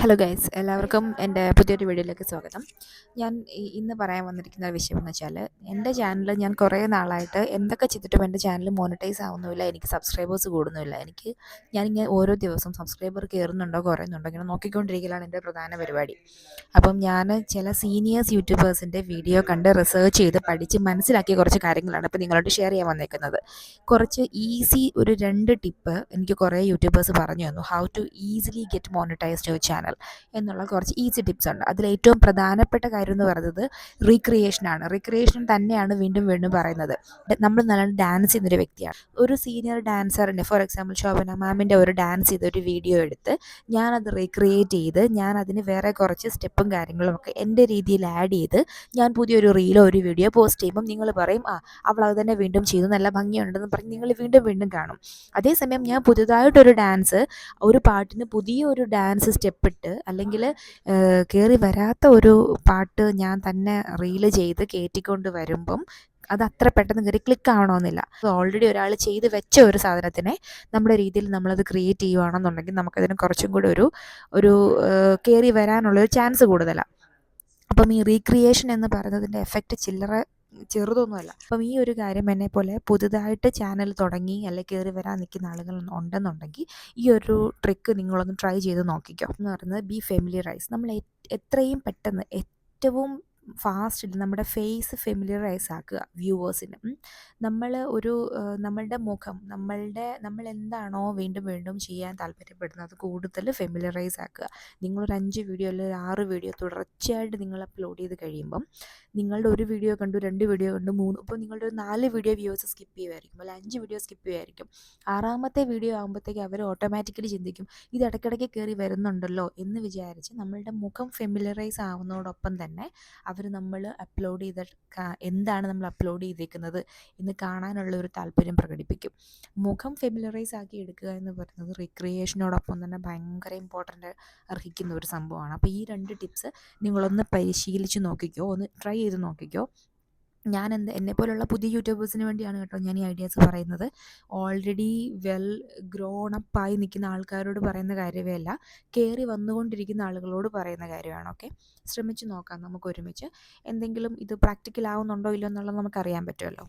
Hello guys, എല്ലാവർക്കും എൻ്റെ പുതിയൊരു വീഡിയോയിലേക്ക് സ്വാഗതം. ഞാൻ ഇന്ന് പറയാൻ വന്നിരിക്കുന്ന വിഷയം എന്ന് വെച്ചാൽ, എൻ്റെ ചാനൽ ഞാൻ കുറേ നാളായിട്ട് എന്തൊക്കെ ചെയ്തിട്ടും എൻ്റെ ചാനൽ മോണിറ്റൈസ് ആവുന്നുമില്ല, എനിക്ക് സബ്സ്ക്രൈബേഴ്സ് കൂടുന്നുമില്ല. ഞാനിങ്ങനെ ഓരോ ദിവസവും സബ്സ്ക്രൈബർ കയറുന്നുണ്ടോ കുറയുന്നുണ്ടോ ഇങ്ങനെ നോക്കിക്കൊണ്ടിരിക്കലാണ് എൻ്റെ പ്രധാന പരിപാടി. അപ്പം ഞാൻ ചില സീനിയേഴ്സ് യൂട്യൂബേഴ്സിൻ്റെ വീഡിയോ കണ്ട് റിസർച്ച് ചെയ്ത് പഠിച്ച് മനസ്സിലാക്കിയ കുറച്ച് കാര്യങ്ങളാണ് ഇപ്പോൾ നിങ്ങളോട് ഷെയർ ചെയ്യാൻ വന്നേക്കുന്നത്. കുറച്ച് ഈസി ഒരു 2 ടിപ്പ് എനിക്ക് കുറേ യൂട്യൂബേഴ്സ് പറഞ്ഞു തന്നു. How to easily get monetized your channel എന്നുള്ള കുറച്ച് ഈസി ടിപ്സ് ഉണ്ട്. അതിലേറ്റവും പ്രധാനപ്പെട്ട കാര്യം എന്ന് പറയുന്നത് റീക്രിയേഷനാണ്. റീക്രിയേഷൻ തന്നെയാണ് വീണ്ടും വീണ്ടും പറയുന്നത്. നമ്മൾ നല്ല ഡാൻസ് ചെയ്യുന്നൊരു വ്യക്തിയാണ്. ഒരു സീനിയർ ഡാൻസറിൻ്റെ, ഫോർ എക്സാമ്പിൾ ശോഭന മാമിൻ്റെ ഒരു ഡാൻസ് ചെയ്തൊരു വീഡിയോ എടുത്ത് ഞാനത് റീക്രിയേറ്റ് ചെയ്ത് അതിന് വേറെ കുറച്ച് സ്റ്റെപ്പും കാര്യങ്ങളും ഒക്കെ എൻ്റെ രീതിയിൽ ആഡ് ചെയ്ത് ഞാൻ പുതിയൊരു റീലോ ഒരു വീഡിയോ പോസ്റ്റ് ചെയ്യുമ്പം നിങ്ങൾ പറയും, അവൾ അത് തന്നെ വീണ്ടും ചെയ്തു, നല്ല ഭംഗിയുണ്ടെന്ന് പറഞ്ഞ് നിങ്ങൾ വീണ്ടും വീണ്ടും കാണും. അതേസമയം ഞാൻ പുതുതായിട്ടൊരു ഡാൻസ്, ഒരു പാട്ടിന് പുതിയൊരു ഡാൻസ് സ്റ്റെപ്പിട്ട് അല്ലെങ്കിൽ കയറി വരാത്ത ഒരു പാട്ട് ഞാൻ തന്നെ റീല് ചെയ്ത് കയറ്റിക്കൊണ്ട് വരുമ്പം അത് അത്ര പെട്ടെന്ന് കയറി ക്ലിക്ക് ആവണമെന്നില്ല. ഓൾറെഡി ഒരാൾ ചെയ്ത് വെച്ച ഒരു സാധനത്തിനെ നമ്മുടെ രീതിയിൽ നമ്മളത് ക്രിയേറ്റ് ചെയ്യുകയാണെന്നുണ്ടെങ്കിൽ നമുക്കതിന് കുറച്ചും കൂടി ഒരു കയറി വരാനുള്ളൊരു ചാൻസ് കൂടുതലാണ്. അപ്പം ഈ റീക്രിയേഷൻ എന്ന് പറയുന്നതിൻ്റെ എഫക്റ്റ് ചെറുതൊന്നുമല്ല. അപ്പം ഈ ഒരു കാര്യം എന്നെപ്പോലെ പുതുതായിട്ട് ചാനൽ തുടങ്ങി അല്ലെങ്കിൽ കയറി വരാൻ നിൽക്കുന്ന ആളുകൾ ഉണ്ടെന്നുണ്ടെങ്കിൽ ഈ ഒരു ട്രിക്ക് നിങ്ങളൊന്ന് ട്രൈ ചെയ്ത് നോക്കിക്കോ. എന്ന് പറയുന്നത് ബി ഫെമിലിയറൈസ്. നമ്മൾ എത്രയും പെട്ടെന്ന് ഏറ്റവും ഫാസ്റ്റിൽ നമ്മുടെ ഫേസ് ഫെമിലിയറൈസ് ആക്കുക വ്യൂവേഴ്സിന്. നമ്മൾ നമ്മളുടെ മുഖം, നമ്മൾ എന്താണോ വീണ്ടും വീണ്ടും ചെയ്യാൻ താല്പര്യപ്പെടുന്നത് കൂടുതൽ ഫെമിലിയറൈസ് ആക്കുക. നിങ്ങളൊരു 5 വീഡിയോ അല്ലെങ്കിൽ 6 വീഡിയോ തുടർച്ചയായിട്ട് നിങ്ങൾ അപ്ലോഡ് ചെയ്ത് കഴിയുമ്പം നിങ്ങളുടെ ഒരു വീഡിയോ കണ്ടു, 2 വീഡിയോ കണ്ടു, 3, ഇപ്പോൾ നിങ്ങളുടെ ഒരു 4 വീഡിയോ വ്യൂവേഴ്സ് സ്കിപ്പ് ചെയ്യുമായിരിക്കും, അല്ലെങ്കിൽ 5 വീഡിയോ സ്കിപ്പ് ചെയ്യുമായിരിക്കും. 6ാമത്തെ വീഡിയോ ആകുമ്പോഴത്തേക്ക് അവർ ഓട്ടോമാറ്റിക്കലി ചിന്തിക്കും ഇത് ഇടയ്ക്കിടയ്ക്ക് കയറി വരുന്നുണ്ടല്ലോ എന്ന് വിചാരിച്ച് നമ്മളുടെ മുഖം ഫെമിലിയറൈസ് ആവുന്നതോടൊപ്പം തന്നെ അവർ നമ്മൾ അപ്ലോഡ് ചെയ്ത എന്താണ് നമ്മൾ അപ്ലോഡ് ചെയ്തേക്കുന്നത് എന്ന് കാണാനുള്ള ഒരു താല്പര്യം പ്രകടിപ്പിക്കും. മുഖം ഫെമിലിയറൈസ് ആക്കി എടുക്കുക എന്ന് പറയുന്നത് റിക്രിയേഷനോടൊപ്പം തന്നെ ഭയങ്കര ഇമ്പോർട്ടൻ്റ് അർഹിക്കുന്ന ഒരു സംഭവമാണ്. അപ്പോൾ ഈ 2 ടിപ്സ് നിങ്ങളൊന്ന് പരിശീലിച്ച് നോക്കിക്കോ, ഒന്ന് ട്രൈ ചെയ്ത് നോക്കിക്കോ. എന്നെപ്പോലുള്ള പുതിയ യൂട്യൂബേഴ്സിന് വേണ്ടിയാണ് കേട്ടോ ഞാൻ ഈ ഐഡിയാസ് പറയുന്നത്. ഓൾറെഡി വെൽ ഗ്രോണപ്പായി നിൽക്കുന്ന ആൾക്കാരോട് പറയുന്ന കാര്യമേ അല്ല, കയറി വന്നുകൊണ്ടിരിക്കുന്ന ആളുകളോട് പറയുന്ന കാര്യമാണ്. ഓക്കെ, ശ്രമിച്ച് നോക്കാം നമുക്ക് ഒരുമിച്ച്. എന്തെങ്കിലും ഇത് പ്രാക്ടിക്കൽ ആവുന്നുണ്ടോ ഇല്ലയോ എന്നുള്ളത് നമുക്കറിയാൻ പറ്റുമല്ലോ.